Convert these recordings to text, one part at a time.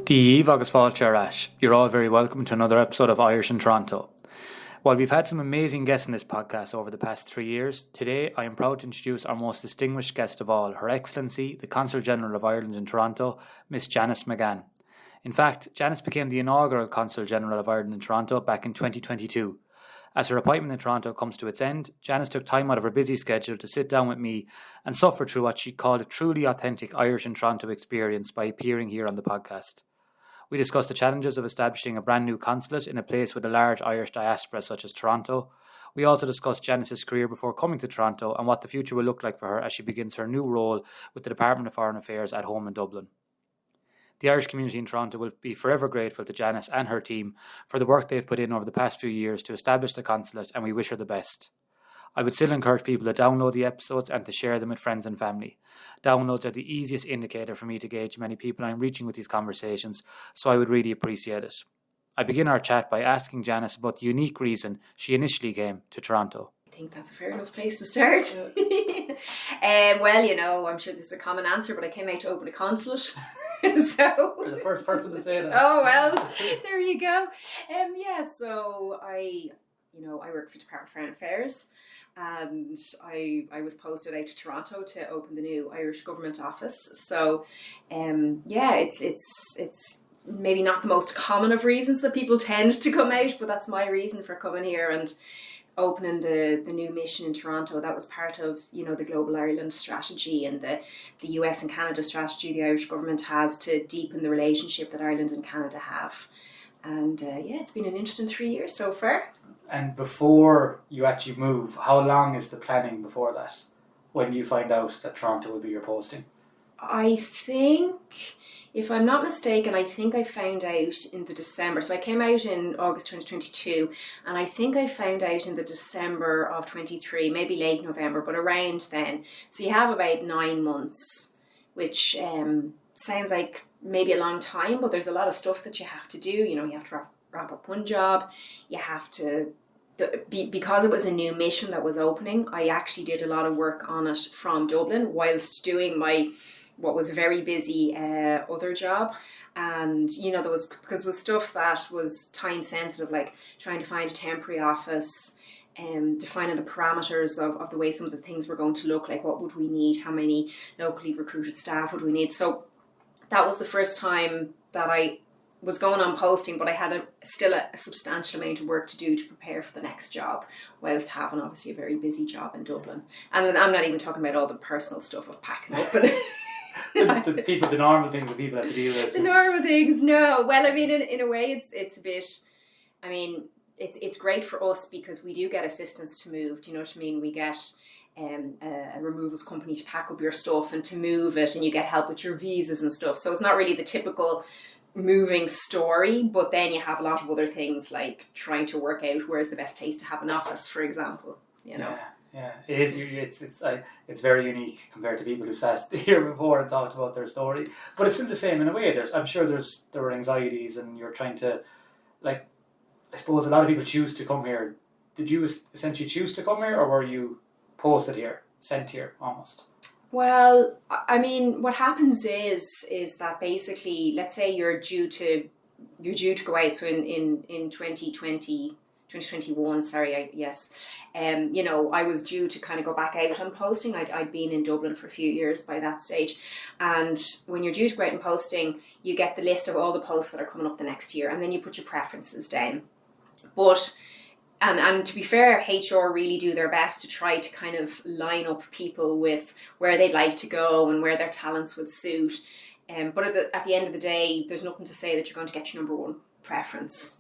Díomh agus fáilte arás. You're all very welcome to another episode of Irish in Toronto. While we've had some amazing guests in this podcast over the past 3 years, today I am proud to introduce our most distinguished guest of all, Her Excellency, the Consul General of Ireland in Toronto, Miss Janice McGann. In fact, Janice became the inaugural Consul General of Ireland in Toronto back in 2022. As her appointment in Toronto comes to its end, Janice took time out of her busy schedule to sit down with me and suffer through what she called a truly authentic Irish in Toronto experience by appearing here on the podcast. We discussed the challenges of establishing a brand new consulate in a place with a large Irish diaspora such as Toronto. We also discussed Janice's career before coming to Toronto and what the future will look like for her as she begins her new role with the Department of Foreign Affairs at home in Dublin. The Irish community in Toronto will be forever grateful to Janice and her team for the work they've put in over the past few years to establish the consulate, and we wish her the best. I would still encourage people to download the episodes and to share them with friends and family. Downloads are the easiest indicator for me to gauge how many people I'm reaching with these conversations, so I would really appreciate it. I begin our chat by asking Janice about the unique reason she initially came to Toronto. I think that's a fair enough place to start. Well, I'm sure there's a common answer, but I came out to open a consulate. So You're the first person to say that. Oh, well, there you go. So I work for the Department of Foreign Affairs, and I was posted out to Toronto to open the new Irish government office. So, it's maybe not the most common of reasons that people tend to come out, but that's my reason for coming here and opening the new mission in Toronto. That was part of, the Global Ireland strategy and the US and Canada strategy the Irish government has to deepen the relationship that Ireland and Canada have. And it's been an interesting 3 years so far. And before you actually move, how long is the planning before that? When do you find out that Toronto will be your posting? I think, if I'm not mistaken, I found out in the December. So I came out in August 2022, and I think I found out in the December of 23, maybe late November, but around then. So you have about 9 months, which sounds like maybe a long time, but there's a lot of stuff that you have to do. You have to wrap up one job. You have to, because it was a new mission that was opening, I actually did a lot of work on it from Dublin whilst doing what was a very busy other job. And, there was stuff that was time sensitive, like trying to find a temporary office, defining the parameters of the way some of the things were going to look like. What would we need? How many locally recruited staff would we need? So that was the first time that I was going on posting, but I had still a substantial amount of work to do to prepare for the next job, whilst having obviously a very busy job in Dublin. And I'm not even talking about all the personal stuff of packing up. But the normal things that people have to deal with. The normal things, no. Well, I mean, in a way, it's a bit, I mean, it's great for us because we do get assistance to move. Do you know what I mean? We get a removals company to pack up your stuff and to move it, and you get help with your visas and stuff. So it's not really the typical moving story, but then you have a lot of other things like trying to work out where's the best place to have an office, for example. Yeah, it is. It's very unique compared to people who've sat here before and talked about their story. But it's still the same in a way. I'm sure there were anxieties, and you're trying to, I suppose a lot of people choose to come here. Did you essentially choose to come here, or were you posted here, sent here, almost? Well, I mean, what happens is that basically, let's say you're due to go out. So in 2021, I was due to kind of go back out on posting. I'd been in Dublin for a few years by that stage. And when you're due to go out and posting, you get the list of all the posts that are coming up the next year, and then you put your preferences down. But And to be fair, HR really do their best to try to kind of line up people with where they'd like to go and where their talents would suit. But at the end of the day, there's nothing to say that you're going to get your number one preference.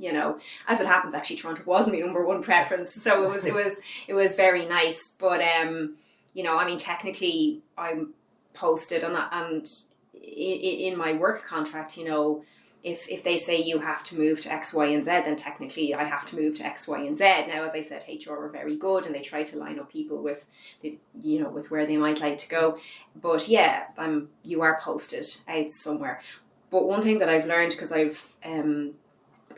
As it happens, actually, Toronto was my number one preference, so it was very nice. But technically, I'm posted, and in my work contract, if they say you have to move to X, Y, and Z, then technically I have to move to X, Y, and Z. Now, as I said, HR are very good, and they try to line up people with where they might like to go. But yeah, you are posted out somewhere. But one thing that I've learned, because I've been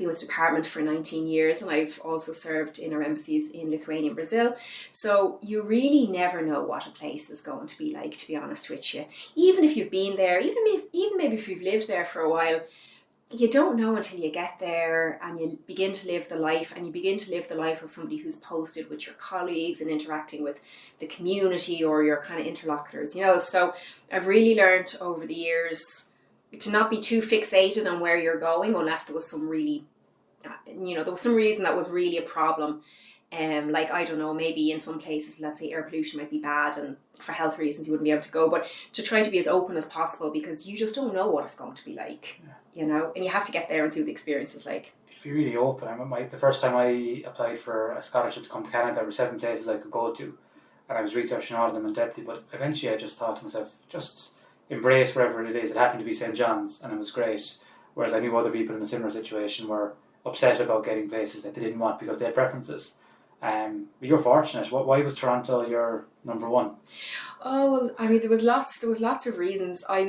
with the department for 19 years, and I've also served in our embassies in Lithuania and Brazil. So you really never know what a place is going to be like, to be honest with you. Even if you've been there, even maybe if you've lived there for a while, you don't know until you get there and you begin to live the life, and you begin to live the life of somebody who's posted with your colleagues and interacting with the community or your kind of interlocutors, So I've really learned over the years to not be too fixated on where you're going unless there was some really, there was some reason that was really a problem. Like, I don't know, maybe in some places, let's say air pollution might be bad and for health reasons you wouldn't be able to go, but to try to be as open as possible because you just don't know what it's going to be like, and you have to get there and see what the experience is like. To be really open, the first time I applied for a scholarship to come to Canada, there were 7 places I could go to, and I was researching all of them in depth, but eventually I just thought to myself, just embrace wherever it is. It happened to be St. John's, and it was great, whereas I knew other people in a similar situation were upset about getting places that they didn't want because they had preferences. But you're fortunate. Why was Toronto your number one? Oh well, there was lots of reasons. On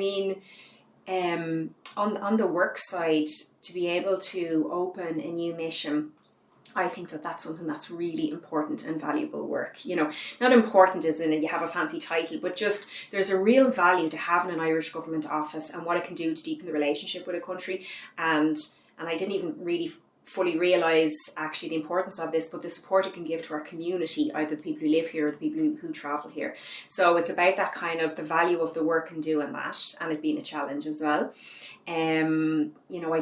the work side, to be able to open a new mission, I think that's something that's really important and valuable work. Not important as in you have a fancy title, but just there's a real value to having an Irish government office and what it can do to deepen the relationship with a country. And I didn't even really fully realise actually the importance of this, but the support it can give to our community, either the people who live here or the people who travel here. So it's about that kind of the value of the work and doing that, and it being a challenge as well. I'd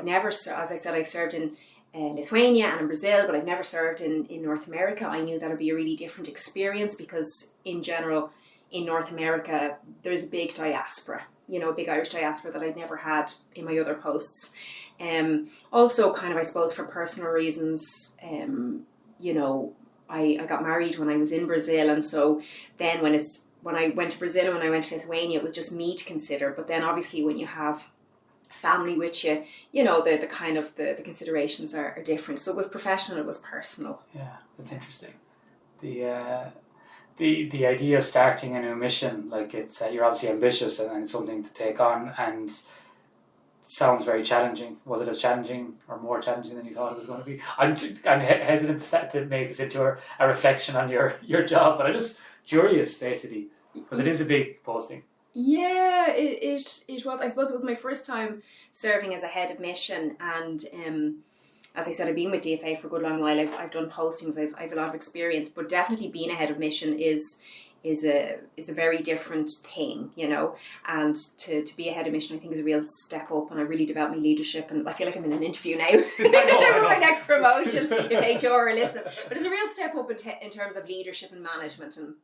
never, as I said, I've served in Lithuania and in Brazil, but I've never served in North America. I knew that would be a really different experience because in general in North America there's a big diaspora, a big Irish diaspora that I'd never had in my other posts. Also kind of, I suppose, for personal reasons, I got married when I was in Brazil, and so then when I went to Brazil and when I went to Lithuania, it was just me to consider. But then obviously when you have family with you, the kind of the considerations are different. So it was professional, it was personal. Yeah, that's interesting. The idea of starting a new mission, like it's you're obviously ambitious and it's something to take on, and sounds very challenging. Was it as challenging or more challenging than you thought it was going to be? I'm hesitant to make this into a reflection on your job, but I'm just curious, basically, because it is a big posting. Yeah, it was. I suppose it was my first time serving as a head of mission, and as I said, I've been with DFA for a good long while. I've done postings. I've a lot of experience, but definitely being a head of mission is a very different thing, and to be a head of mission I think is a real step up, and I really developed my leadership, and I feel like I'm in an interview now for my next promotion if HR are listening, but it's a real step up in terms of leadership and management, and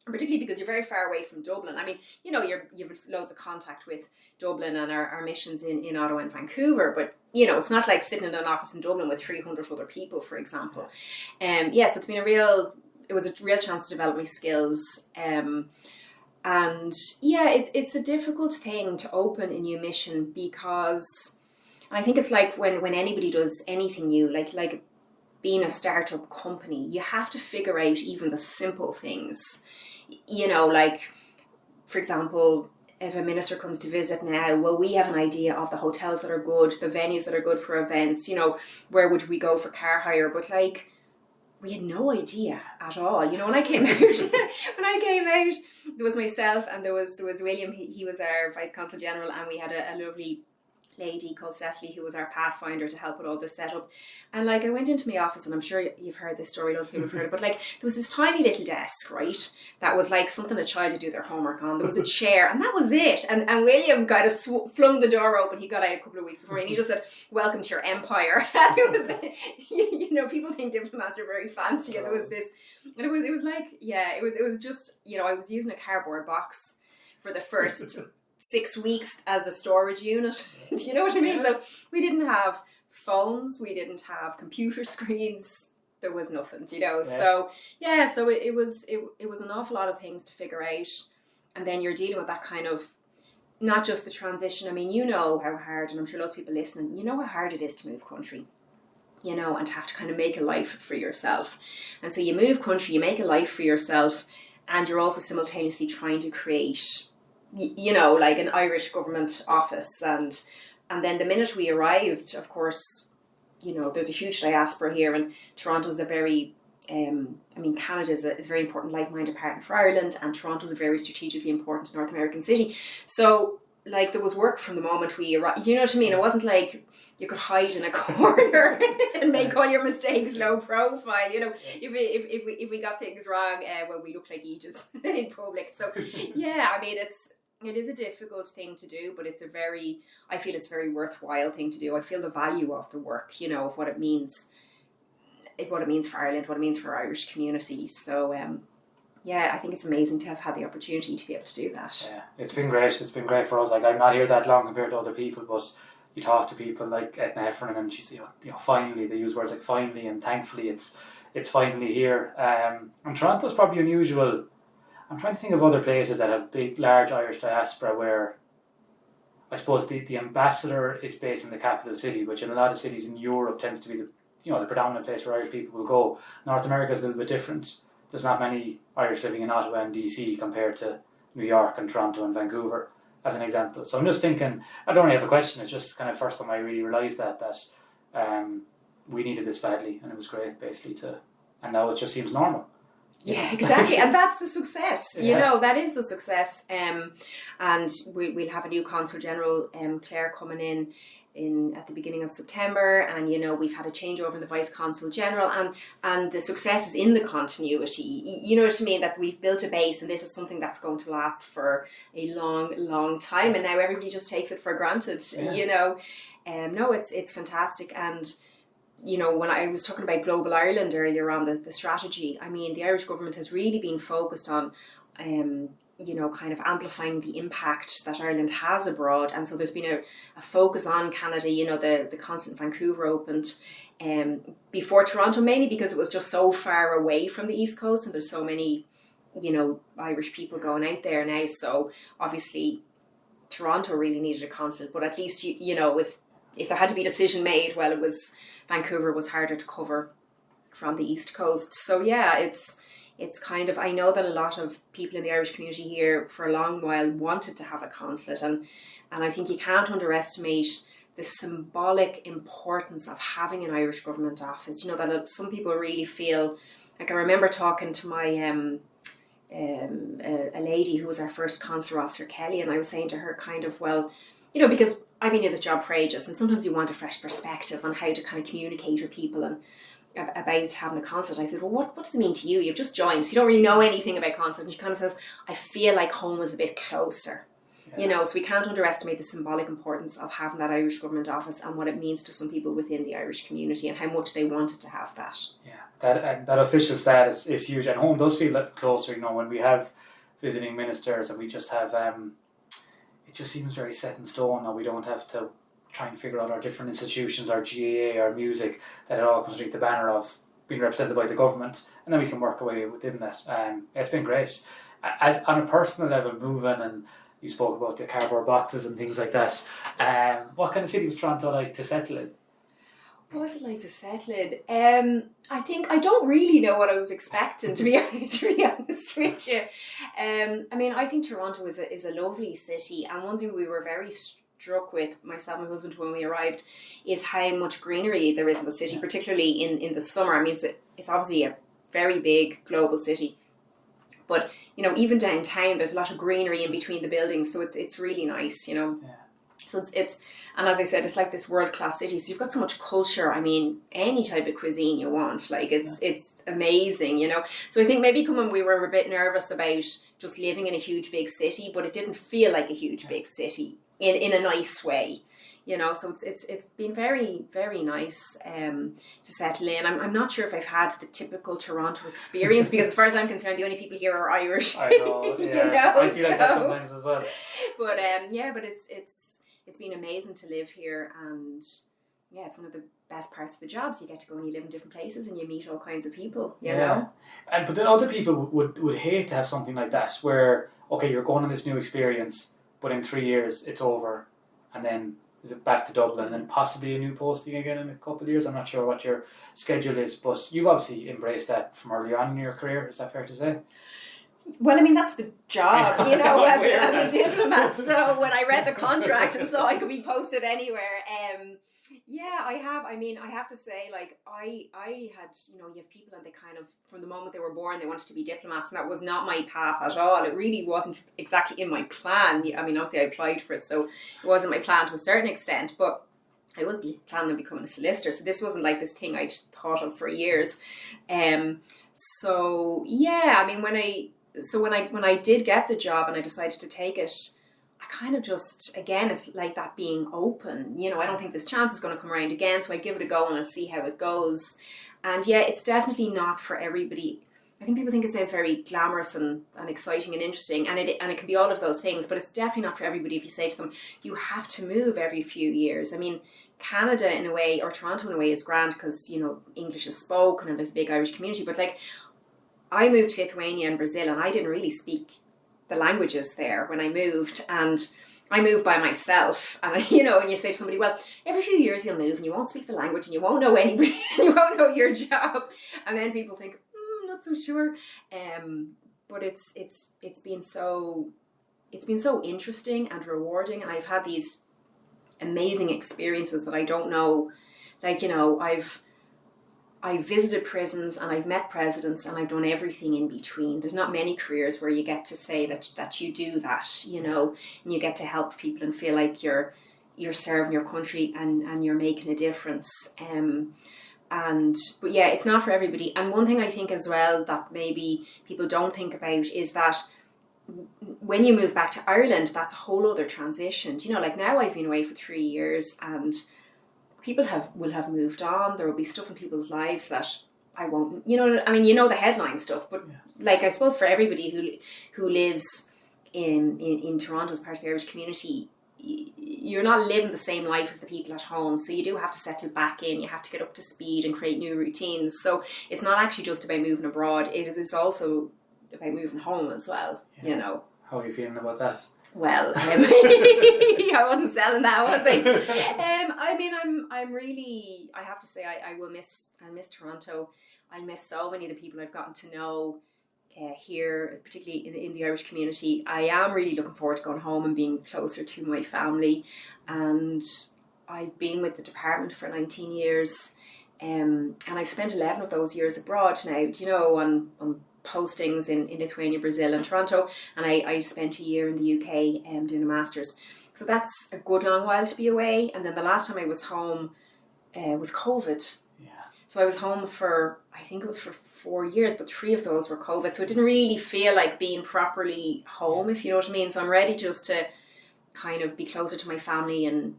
particularly because you're very far away from Dublin. You have loads of contact with Dublin and our missions in Ottawa and Vancouver, but it's not like sitting in an office in Dublin with 300 other people, for example. So it's been it was a real chance to develop my skills. It's a difficult thing to open a new mission because, and I think it's like when anybody does anything new, like being a startup company, you have to figure out even the simple things. Like, for example, if a minister comes to visit now, well, we have an idea of the hotels that are good, the venues that are good for events, where would we go for car hire? But we had no idea at all. When I came out, there was myself and there was William. He was our Vice Consul General, and we had a lovely lady called Cecily who was our pathfinder to help with all this setup. And I went into my office, and I'm sure you've heard this story, loads of people have heard it, but there was this tiny little desk, right, that was something a child would do their homework on. There was a chair, and that was it. And William kind of flung the door open. He got out a couple of weeks before me, and he just said, "Welcome to your empire." And it was, people think diplomats are very fancy, and there was this, and it was just, I was using a cardboard box for the first 6 weeks as a storage unit. Do you know what I mean? Yeah. So we didn't have phones, we didn't have computer screens, there was nothing, Yeah. So it was an awful lot of things to figure out, and then you're dealing with that kind of, not just the transition. How hard, and I'm sure lots of people listening, how hard it is to move country, and to have to kind of make a life for yourself. And so you move country, you make a life for yourself, and you're also simultaneously trying to create an Irish government office, and then the minute we arrived, of course, there's a huge diaspora here, and Toronto's a very Canada is a very important like-minded partner for Ireland, and Toronto's a very strategically important North American city. So like there was work from the moment we arrived. You know what I mean? It wasn't like you could hide in a corner and make all your mistakes low profile. You know, if we got things wrong, well, we look like Egypts in public. So yeah, I mean, it is a difficult thing to do, but I feel it's a very worthwhile thing to do. I feel the value of the work, you know, of what it means for Ireland, what it means for Irish community. So yeah, I think it's amazing to have had the opportunity to be able to do that. Yeah, it's been great. It's been great for us. Like, I'm not here that long compared to other people, but you talk to people like Edna Heffernan, and she's, you know, finally, they use words like finally and thankfully it's finally here. And Toronto's probably unusual. I'm trying to think of other places that have big, large Irish diaspora where I suppose the ambassador is based in the capital city, which in a lot of cities in Europe tends to be the predominant place where Irish people will go. North America is a little bit different. There's not many Irish living in Ottawa and DC compared to New York and Toronto and Vancouver, as an example. So I'm just thinking, I don't really have a question, it's just kind of first time I really realised that we needed this badly, and it was great basically and now it just seems normal. Yeah, exactly. And that's the success. Yeah. You know, that is the success. And we'll have a new Consul General, Claire, coming in at the beginning of September, and you know, we've had a changeover in the Vice Consul General, and the success is in the continuity. You know what I mean? That we've built a base, and this is something that's going to last for a long time, and now everybody just takes it for granted. Yeah. You know, no, it's fantastic. And you know, when I was talking about Global Ireland earlier on, the strategy, I mean, the Irish government has really been focused on, you know, kind of amplifying the impact that Ireland has abroad. And so there's been a focus on Canada. You know, the Consulate in Vancouver opened before Toronto, mainly because it was just so far away from the East Coast, and there's so many, you know, Irish people going out there now. So obviously Toronto really needed a consulate, but at least, you know, if there had to be a decision made, well, Vancouver was harder to cover from the East Coast. So yeah, it's kind of, I know that a lot of people in the Irish community here for a long while wanted to have a consulate, and I think you can't underestimate the symbolic importance of having an Irish government office. You know, that some people really feel, like I remember talking to my a lady who was our first consular officer, Kelly, and I was saying to her kind of, well, you know, because I've been in this job for ages, and sometimes you want a fresh perspective on how to kind of communicate with people and about having a consulate. I said, well, what does it mean to you? You've just joined, so you don't really know anything about consulate. And she kind of says, I feel like home is a bit closer. Yeah. You know, so we can't underestimate the symbolic importance of having that Irish government office and what it means to some people within the Irish community and how much they wanted to have that. Yeah, that official status is huge, and home does feel a bit closer. You know, when we have visiting ministers and we just have it just seems very set in stone now. We don't have to try and figure out our different institutions, our GAA, our music, that it all comes underneath the banner of being represented by the government, and then we can work away within that. It's been great. As on a personal level, moving, and you spoke about the cardboard boxes and things like that. What kind of city was Toronto like to settle in? What was it like to settle in? I think I don't really know what I was expecting, to be honest with you. I mean, I think Toronto is a lovely city, and one thing we were very struck with, myself and my husband, when we arrived, is how much greenery there is in the city, particularly in the summer. I mean, it's obviously a very big global city, but you know, even downtown, there's a lot of greenery in between the buildings, so it's really nice, you know. Yeah. So it's and as I said, it's like this world-class city. So you've got so much culture. I mean, any type of cuisine you want, like it's amazing, you know. So I think maybe we were a bit nervous about just living in a huge big city, but it didn't feel like a huge big city in a nice way, you know. So it's been very, very nice to settle in. I'm not sure if I've had the typical Toronto experience because as far as I'm concerned, the only people here are Irish. I know, yeah. You know? I feel like that sometimes as well. But but it's been amazing to live here, and yeah, it's one of the best parts of the jobs. You get to go and you live in different places and you meet all kinds of people, you know. And but then other people would hate to have something like that, where okay, you're going on this new experience, but in 3 years it's over, and then is it back to Dublin, and then possibly a new posting again in a couple of years. I'm not sure what your schedule is, but you've obviously embraced that from early on in your career. Is that fair to say? Well, I mean, that's the job, you know, as a diplomat. So when I read the contract and saw I could be posted anywhere, yeah, I have. I mean, I have to say, like, I had, you know, you have people and they kind of, from the moment they were born, they wanted to be diplomats, and that was not my path at all. It really wasn't exactly in my plan. I mean, obviously I applied for it, so it wasn't my plan to a certain extent, but I was planning on becoming a solicitor, so this wasn't like this thing I'd thought of for years. So yeah, I mean, when I did get the job and I decided to take it, I kind of just, again, it's like that being open. You know, I don't think this chance is going to come around again, so I give it a go and I'll see how it goes. And yeah, it's definitely not for everybody. I think people think it sounds very glamorous and exciting and interesting, and it can be all of those things, but it's definitely not for everybody if you say to them, you have to move every few years. I mean, Canada in a way, or Toronto in a way, is grand because, you know, English is spoken and there's a big Irish community, but like, I moved to Lithuania and Brazil and I didn't really speak the languages there when I moved, and I moved by myself. And you know, when you say to somebody, well, every few years you'll move and you won't speak the language and you won't know anybody and you won't know your job, and then people think, not so sure. But it's been so interesting and rewarding, and I've had these amazing experiences that I don't know, like, you know, I've visited prisons and I've met presidents and I've done everything in between. There's not many careers where you get to say that you do that, you know, and you get to help people and feel like you're serving your country and you're making a difference. But yeah, it's not for everybody. And one thing I think as well that maybe people don't think about is that when you move back to Ireland, that's a whole other transition. You know, like now I've been away for 3 years and people will have moved on. There will be stuff in people's lives that I won't, you know, I mean, you know, the headline stuff, but yeah. Like, I suppose for everybody who lives in Toronto as part of the Irish community, you're not living the same life as the people at home. So you do have to settle back in, you have to get up to speed and create new routines. So it's not actually just about moving abroad. It is also about moving home as well, yeah. You know. How are you feeling about that? Well, I wasn't selling that, was I? I mean, I'm really, I have to say, I miss Toronto. I miss so many of the people I've gotten to know here, particularly in the Irish community. I am really looking forward to going home and being closer to my family. And I've been with the department for 19 years, and I've spent 11 of those years abroad now, you know, on postings in Lithuania, Brazil and Toronto, and I spent a year in the UK doing a master's. So that's a good long while to be away. And then the last time I was home was COVID. Yeah. So I was home for, I think it was for 4 years, but 3 of those were COVID. So it didn't really feel like being properly home, if you know what I mean. So I'm ready just to kind of be closer to my family and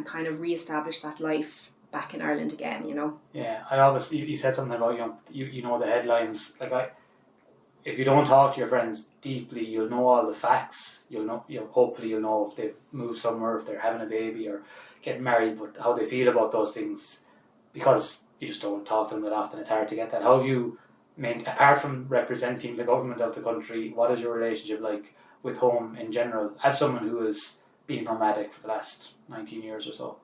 kind of reestablish that life back in Ireland again, you know. Yeah, I always, you said something about, you know the headlines. Like, if you don't talk to your friends deeply, you'll know all the facts. You'll know, hopefully you'll know if they've moved somewhere, if they're having a baby or getting married, but how they feel about those things, because you just don't talk to them that often. It's hard to get that. How have you, apart from representing the government of the country, what is your relationship like with home in general, as someone who has been nomadic for the last 19 years or so?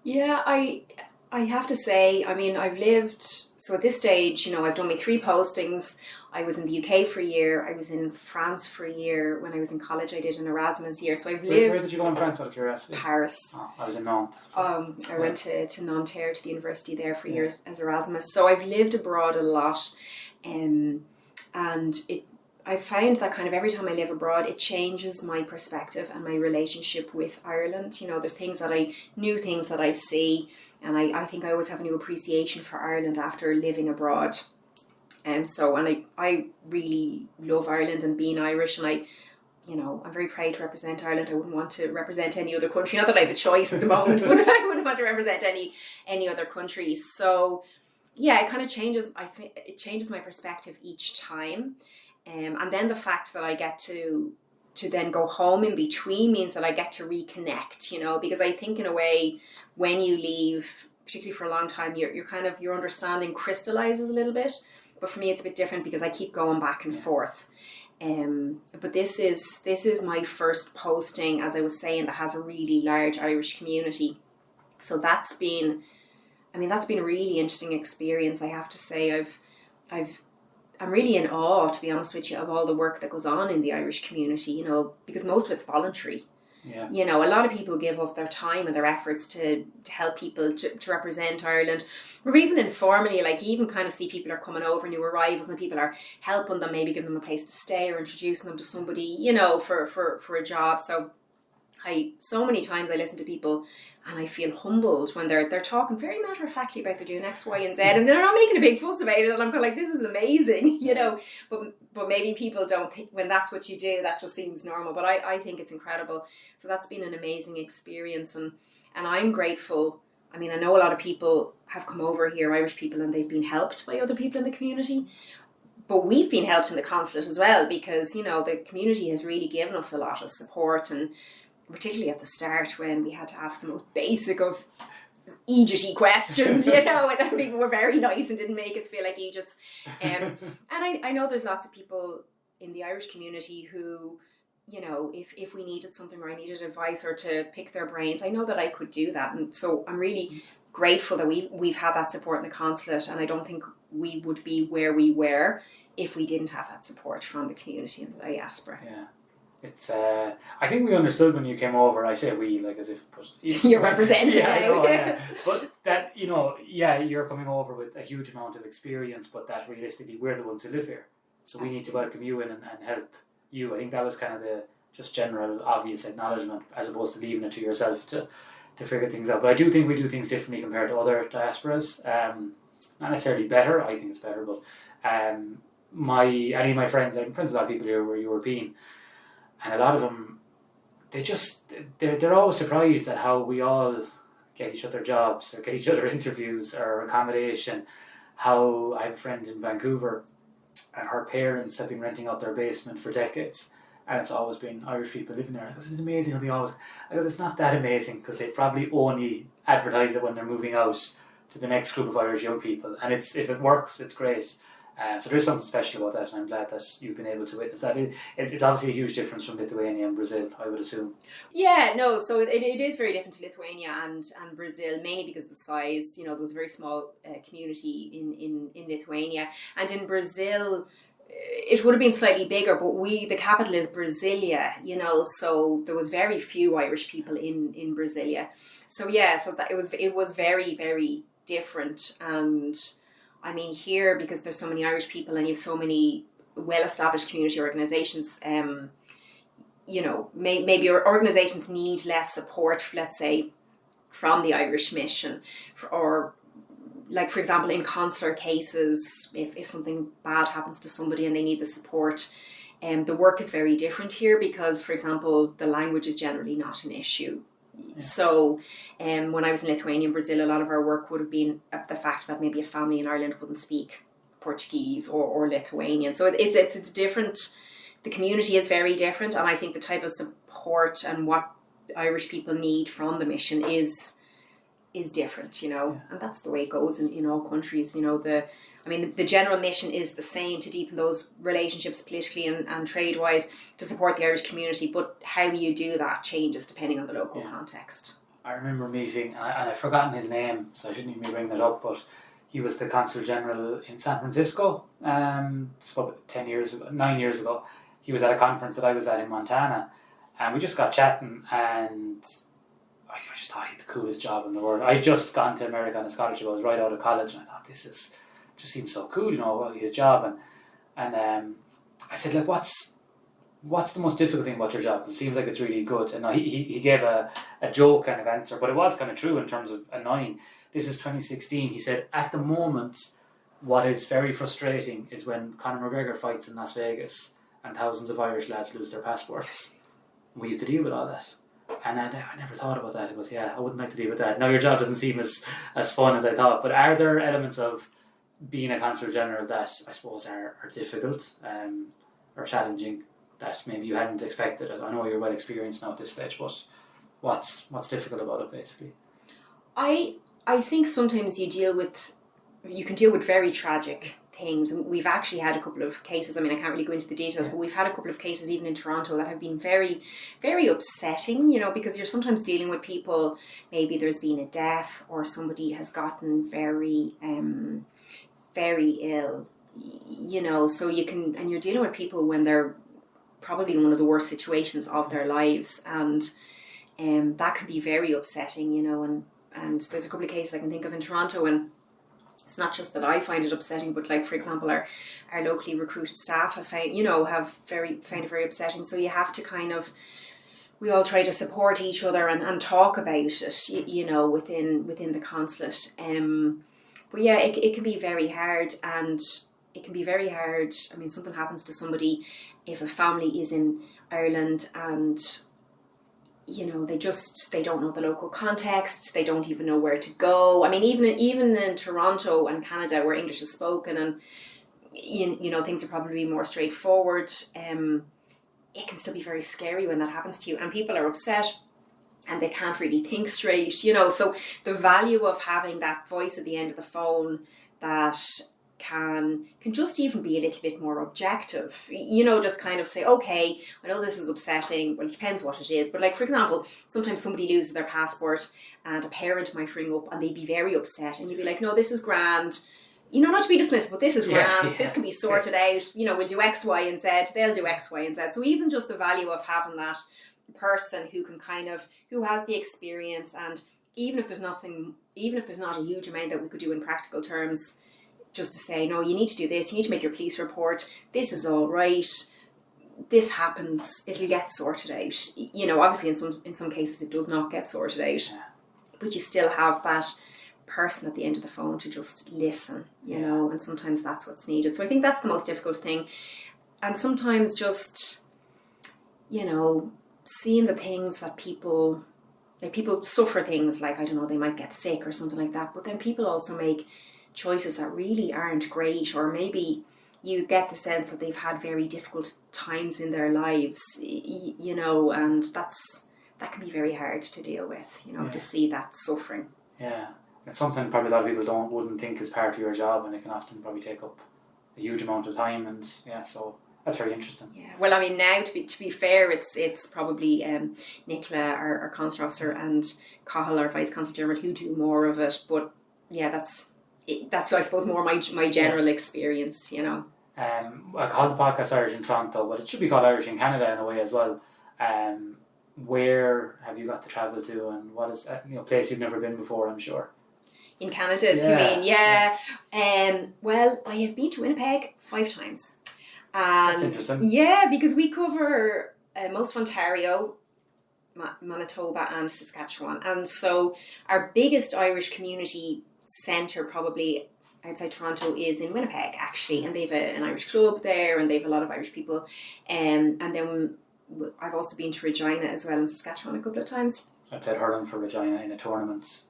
Yeah, I have to say, I mean, I've lived, so at this stage, you know, I've done my 3 postings. I was in the UK for a year. I was in France for a year. When I was in college, I did an Erasmus year. So I've lived... Where did you go in France, out of curiosity? Paris. Oh, I was in Nantes. I went to Nanterre, to the university there for a year as Erasmus. So I've lived abroad a lot. And I found that kind of every time I live abroad, it changes my perspective and my relationship with Ireland. You know, there's new things that I see, and I think I always have a new appreciation for Ireland after living abroad. And I really love Ireland and being Irish, and I'm very proud to represent Ireland. I wouldn't want to represent any other country. Not that I have a choice at the moment, but I wouldn't want to represent any other countries. So yeah, it kind of changes. It changes my perspective each time. And then the fact that I get to then go home in between means that I get to reconnect, you know, because I think in a way when you leave, particularly for a long time, your understanding crystallizes a little bit. But for me, it's a bit different because I keep going back and forth. But this is my first posting, as I was saying, that has a really large Irish community. So that's been a really interesting experience. I have to say, I've I'm really in awe, to be honest with you, of all the work that goes on in the Irish community, you know, because most of it's voluntary. Yeah. You know, a lot of people give up their time and their efforts to help people to represent Ireland. Or even informally, like you even kind of see people are coming over, new arrivals, and people are helping them, maybe giving them a place to stay or introducing them to somebody, you know, for a job. So so many times I listen to people and I feel humbled when they're talking very matter-of-factly about they're doing X, Y, and Z, and they're not making a big fuss about it, and I'm kind of like, this is amazing, you know, but maybe people don't think, when that's what you do, that just seems normal, but I think it's incredible. So that's been an amazing experience, and I'm grateful. I mean, I know a lot of people have come over here, Irish people, and they've been helped by other people in the community. But we've been helped in the consulate as well, because, you know, the community has really given us a lot of support, and particularly at the start when we had to ask the most basic of Egypty questions, you know, and people were very nice and didn't make us feel like Egypts. And I know there's lots of people in the Irish community who, you know, if we needed something or I needed advice or to pick their brains, I know that I could do that. And so I'm really grateful that we've had that support in the consulate, and I don't think we would be where we were if we didn't have that support from the community and the diaspora. Yeah. It's I think we understood when you came over. I say we, like, as if you're representing now. I know, yeah. But that, you know, yeah, you're coming over with a huge amount of experience, but that realistically we're the ones who live here, so we need to welcome you in and help you. I think that was kind of the just general obvious acknowledgement, as opposed to leaving it to yourself to figure things out. But I do think we do things differently compared to other diasporas. Not necessarily better. I think it's better, but any of my friends, I'm friends with a lot of people here who are European. And a lot of them, they're always surprised at how we all get each other jobs or get each other interviews or accommodation. How I have a friend in Vancouver, and her parents have been renting out their basement for decades, and it's always been Irish people living there. This is amazing how they always. It's not that amazing, because they probably only advertise it when they're moving out to the next group of Irish young people, and if it works, it's great. So there's something special about that, and I'm glad that you've been able to witness that. It's obviously a huge difference from Lithuania and Brazil, I would assume. Yeah, no, so it is very different to Lithuania and Brazil, mainly because of the size. You know, there was a very small community in Lithuania, and in Brazil it would have been slightly bigger, but the capital is Brasilia, you know, so there was very few Irish people in Brasilia. So yeah, so that it was very, very different. And I mean, here, because there's so many Irish people and you have so many well-established community organisations, you know, maybe your organisations need less support, let's say, from the Irish mission, or like, for example, in consular cases, if something bad happens to somebody and they need the support, the work is very different here because, for example, the language is generally not an issue. Yeah. So when I was in Lithuania and Brazil, a lot of our work would have been the fact that maybe a family in Ireland wouldn't speak Portuguese or Lithuanian. So it's different. The community is very different, and I think the type of support and what Irish people need from the mission is different, you know. Yeah. And that's the way it goes in all countries, you know. The general mission is the same, to deepen those relationships politically and trade-wise, to support the Irish community, but how you do that changes depending on the local context. I remember meeting, and I've forgotten his name, so I shouldn't even bring that up, but he was the Consul General in San Francisco, it's about 9 years ago. He was at a conference that I was at in Montana, and we just got chatting, and I just thought he had the coolest job in the world. I'd just gone to America on a scholarship. I was right out of college, and I thought, just seems so cool, you know, his job. And I said, like, what's the most difficult thing about your job? It seems like it's really good. And he gave a joke kind of answer, but it was kind of true in terms of annoying. This is 2016. He said, at the moment, what is very frustrating is when Conor McGregor fights in Las Vegas and thousands of Irish lads lose their passports. We have to deal with all that. And I never thought about that. He goes, yeah, I wouldn't like to deal with that. Now, your job doesn't seem as fun as I thought, but are there elements of being a Consul General that I suppose are difficult or challenging that maybe you hadn't expected? I know you're well experienced now at this stage, but what's difficult about it, basically? I think sometimes you can deal with very tragic things, and we've actually had a couple of cases. I mean, I can't really go into the details, but we've had a couple of cases even in Toronto that have been very, very upsetting, you know, because you're sometimes dealing with people, maybe there's been a death or somebody has gotten very, very ill, So you can, and you're dealing with people when they're probably in one of the worst situations of their lives, and that can be very upsetting, and there's a couple of cases I can think of in Toronto, and it's not just that I find it upsetting, but like, for example, our locally recruited staff have found it very upsetting. So you have to kind of, we all try to support each other and talk about it, within the consulate. But yeah, it can be very hard, and it can be very hard. I mean, something happens to somebody if a family is in Ireland and they don't know the local context. They don't even know where to go. I mean, even in Toronto and Canada, where English is spoken, and things are probably more straightforward. It can still be very scary when that happens to you, and people are upset and they can't really think straight. So the value of having that voice at the end of the phone that can just even be a little bit more objective, just kind of say, okay, I know this is upsetting, well, it depends what it is, but like, for example, sometimes somebody loses their passport and a parent might ring up and they'd be very upset, and you'd be like, no, this is grand, not to be dismissed, but this is grand, this can be sorted out, we'll do X, Y and Z, they'll do X, Y and Z. So even just the value of having that person who can who has the experience, and even if there's not a huge amount that we could do in practical terms, just to say, no, you need to do this, you need to make your police report, this is all right, this happens, it'll get sorted out. Obviously in some cases it does not get sorted out, but you still have that person at the end of the phone to just listen, and sometimes that's what's needed. So I think that's the most difficult thing. And sometimes just, seeing the things that people suffer things like, I don't know, they might get sick or something like that, but then people also make choices that really aren't great, or maybe you get the sense that they've had very difficult times in their lives, and that can be very hard to deal with, to see that suffering. Yeah, it's something probably a lot of people wouldn't think is part of your job, and it can often probably take up a huge amount of time, and so that's very interesting. Yeah. Well, I mean, now to be fair, it's probably Nicola, our consular officer, and Cahill, our Vice Consul General, who do more of it. But yeah, that's I suppose more my general experience. I call the podcast Irish in Toronto, but it should be called Irish in Canada in a way as well. Where have you got to travel to, and what is a place you've never been before? I'm sure. In Canada, do you mean? Yeah. Well, I have been to Winnipeg 5 times. That's interesting. Yeah, because we cover most of Ontario, Manitoba and Saskatchewan. And so our biggest Irish community centre probably outside Toronto is in Winnipeg, actually. And they've an Irish club there, and they've a lot of Irish people. And then I've also been to Regina as well in Saskatchewan a couple of times. I played hurling for Regina in a tournament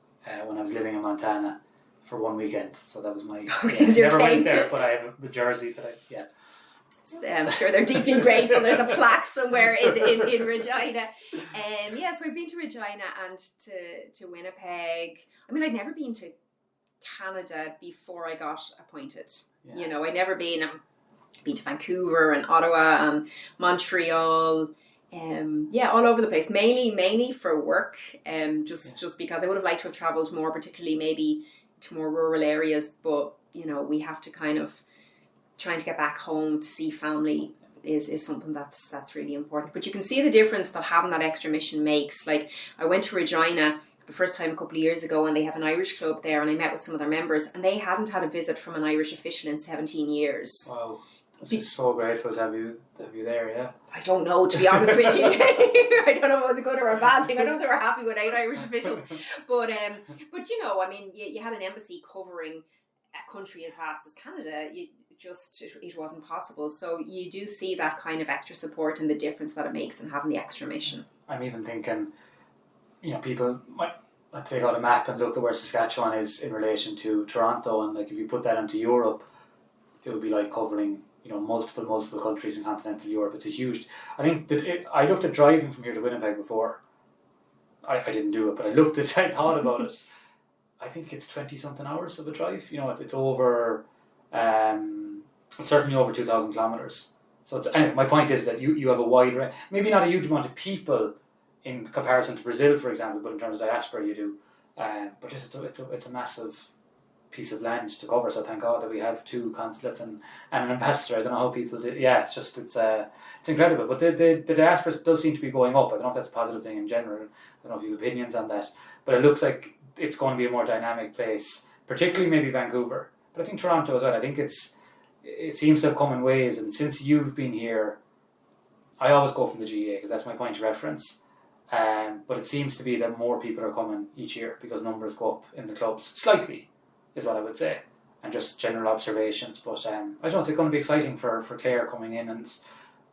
when I was living in Montana for one weekend. So that was my... never went there, but I have a jersey that I'm sure they're deeply grateful. There's a plaque somewhere in Regina. So I've been to Regina and to Winnipeg. I mean, I'd never been to Canada before I got appointed. Yeah. I'd never been to Vancouver and Ottawa and Montreal. All over the place. Mainly for work. Just because I would have liked to have travelled more, particularly maybe to more rural areas. But we have to kind of trying to get back home to see family is something that's really important. But you can see the difference that having that extra mission makes. Like, I went to Regina the first time a couple of years ago, and they have an Irish club there, and I met with some of their members, and they hadn't had a visit from an Irish official in 17 years. Wow. I'm so grateful to have you there, yeah. I don't know, to be honest with you. I don't know if it was a good or a bad thing. I know they were happy without Irish officials. But I mean, you had an embassy covering a country as vast as Canada. It wasn't possible. So you do see that kind of extra support and the difference that it makes in having the extra mission. I'm even thinking, people might take out a map and look at where Saskatchewan is in relation to Toronto, and like if you put that into Europe, it would be like covering multiple countries in continental Europe. It's a huge... I think that I looked at driving from here to Winnipeg before. I didn't do it, but I thought about it. I think it's 20-something hours of a drive. It's over... it's certainly over 2,000 kilometres. So anyway, my point is that you have a wide range... Maybe not a huge amount of people in comparison to Brazil, for example, but in terms of diaspora you do. But just it's a massive piece of land to cover. So thank God that we have 2 consulates and an ambassador. I don't know how people do. Yeah, it's incredible. But the diaspora does seem to be going up. I don't know if that's a positive thing in general. I don't know if you have opinions on that. But it looks like it's going to be a more dynamic place, particularly maybe Vancouver. But I think Toronto as well. I think it seems to have come in waves. And since you've been here, I always go from the GA because that's my point of reference. But it seems to be that more people are coming each year because numbers go up in the clubs slightly, is what I would say, and just general observations. But I don't know, it's going to be exciting for Claire coming in and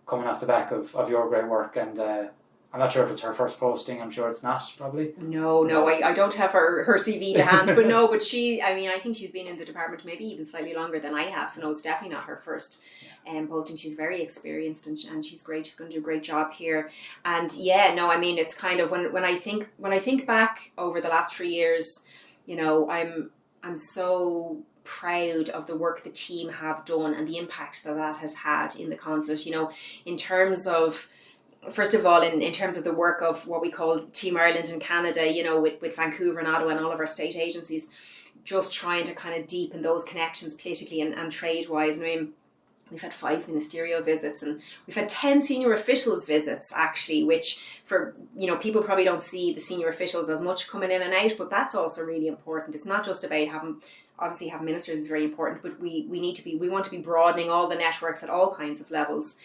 coming off the back of your great work. And I'm not sure if it's her first posting. I'm sure it's not, probably. No, I don't have her CV to hand, but no, but I think she's been in the department maybe even slightly longer than I have, so no, it's definitely not her first posting. She's very experienced and she's great. She's going to do a great job here. And it's kind of when I think back over the last 3 years, I'm so proud of the work the team have done and the impact that has had in the consulate, in terms of, first of all, in terms of the work of what we call Team Ireland in Canada, with Vancouver and Ottawa and all of our state agencies, just trying to kind of deepen those connections politically and trade-wise. We've had 5 ministerial visits and we've had 10 senior officials visits, actually, which for, people probably don't see the senior officials as much coming in and out, but that's also really important. It's not just about having ministers is very important, but we want to be broadening all the networks at all kinds of levels.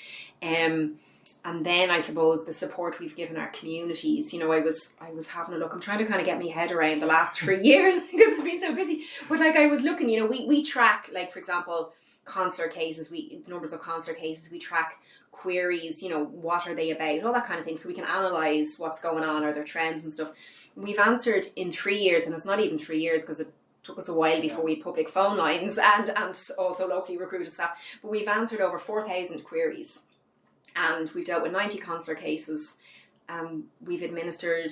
And then I suppose the support we've given our communities. I was having a look. I'm trying to kind of get my head around the last 3 years because it's been so busy. But I was looking, we track, for example, consular cases, the numbers of consular cases, we track queries, what are they about, all that kind of thing. So we can analyse what's going on, are there trends and stuff. We've answered in 3 years, and it's not even 3 years because it took us a while before we had public phone lines and also locally recruited staff. But we've answered over 4,000 queries. And we've dealt with 90 consular cases. We've administered,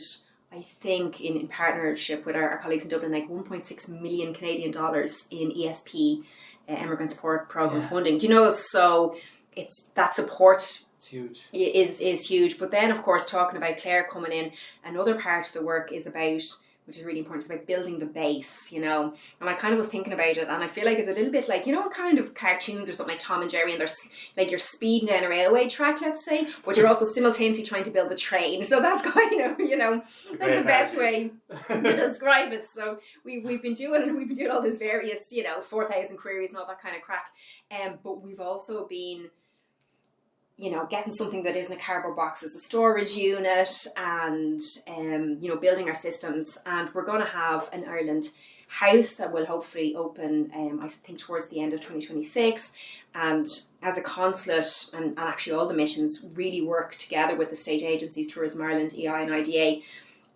I think, in partnership with our colleagues in Dublin, 1.6 million Canadian dollars in ESP, Immigrant Support Programme funding. So it's that support. It's huge. Is huge. But then, of course, talking about Claire coming in, another part of the work is about, which is really important, it's about building the base, And I kind of was thinking about it, and I feel like it's a little bit like, kind of cartoons or something like Tom and Jerry, and there's like you're speeding down a railway track, let's say, but you're also simultaneously trying to build a train. So that's kind of, that's the best way to describe it. So we've been doing all this various, 4,000 queries and all that kind of crack. But we've also been, getting something that isn't a cardboard box as a storage unit and, building our systems. And we're going to have an Ireland house that will hopefully open, I think, towards the end of 2026. And as a consulate and actually all the missions really work together with the state agencies, Tourism Ireland, EI and IDA.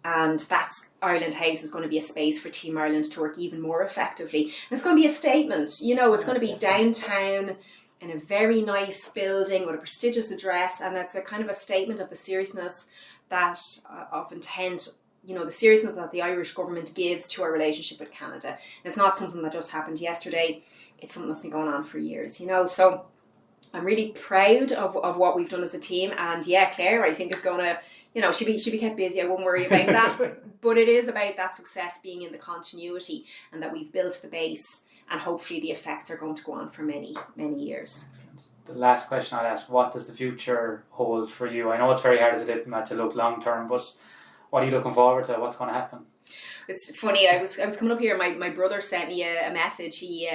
And that's Ireland House is going to be a space for Team Ireland to work even more effectively. And it's going to be a statement, it's going to be downtown, in a very nice building with a prestigious address, and it's a kind of a statement of the seriousness of intent, the seriousness that the Irish government gives to our relationship with Canada. And it's not something that just happened yesterday, it's something that's been going on for years, So I'm really proud of what we've done as a team, and Claire, I think, is going to, she'll be kept busy, I won't worry about that, but it is about that success being in the continuity and that we've built the base. And hopefully the effects are going to go on for many, many years. The last question I'll ask, what does the future hold for you? I know it's very hard as a diplomat to look long term, but what are you looking forward to? What's going to happen? It's funny, I was coming up here, my brother sent me a message. He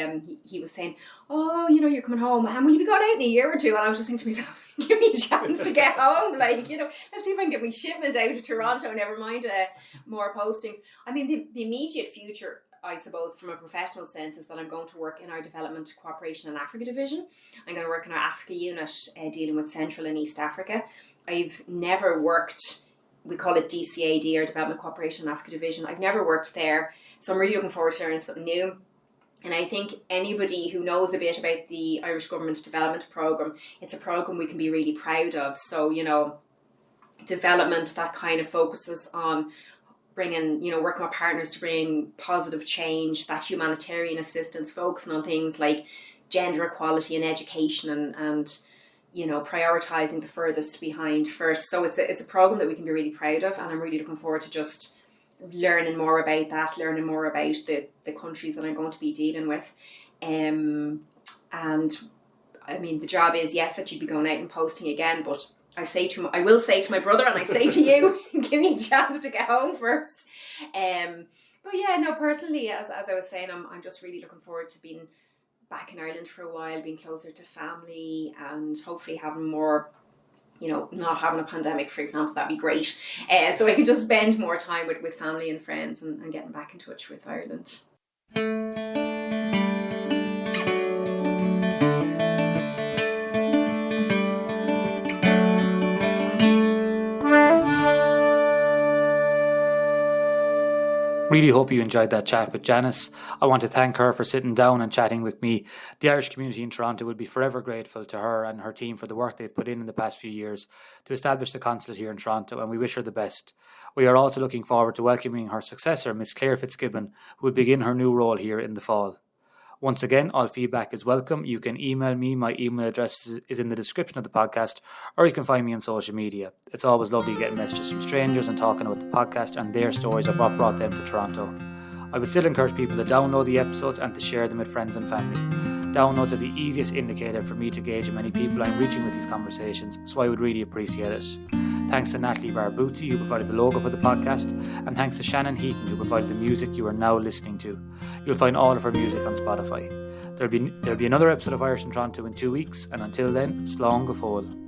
was saying, you're coming home, and will you be going out in a year or two? And I was just thinking to myself, give me a chance to get home. Let's see if I can get my shipment out of Toronto, never mind more postings. The immediate future, I suppose, from a professional sense, is that I'm going to work in our Development Cooperation and Africa division. I'm going to work in our Africa unit dealing with Central and East Africa. I've never worked, we call it DCAD, or Development Cooperation and Africa division. I've never worked there, so I'm really looking forward to learning something new. And I think anybody who knows a bit about the Irish Government Development Programme, it's a programme we can be really proud of. So, development that kind of focuses on bringing, working with partners to bring positive change, that humanitarian assistance, focusing on things like gender equality and education and prioritising the furthest behind first. So it's a programme that we can be really proud of, and I'm really looking forward to just learning more about that, learning more about the countries that I'm going to be dealing with. And I mean, the job is, yes, that you'd be going out and posting again, but I will say to my brother, and I say to you, give me a chance to get home first. But yeah, no, personally, as I was saying, I'm just really looking forward to being back in Ireland for a while, being closer to family, and hopefully having more, not having a pandemic, for example. That'd be great. So I could just spend more time with family and friends and getting back in touch with Ireland. Really hope you enjoyed that chat with Janice. I want to thank her for sitting down and chatting with me. The Irish community in Toronto will be forever grateful to her and her team for the work they've put in the past few years to establish the Consulate here in Toronto, and we wish her the best. We are also looking forward to welcoming her successor, Miss Claire Fitzgibbon, who will begin her new role here in the fall. Once again, all feedback is welcome. You can email me. My email address is in the description of the podcast, or you can find me on social media. It's always lovely getting messages from strangers and talking about the podcast and their stories of what brought them to Toronto. I would still encourage people to download the episodes and to share them with friends and family. Downloads are the easiest indicator for me to gauge how many people I'm reaching with these conversations, so I would really appreciate it. Thanks to Natalie Barbuzzi, who provided the logo for the podcast, and thanks to Shannon Heaton, who provided the music you are now listening to. You'll find all of her music on Spotify. There'll be another episode of Irish in Toronto in 2 weeks, and until then, slán go fóill.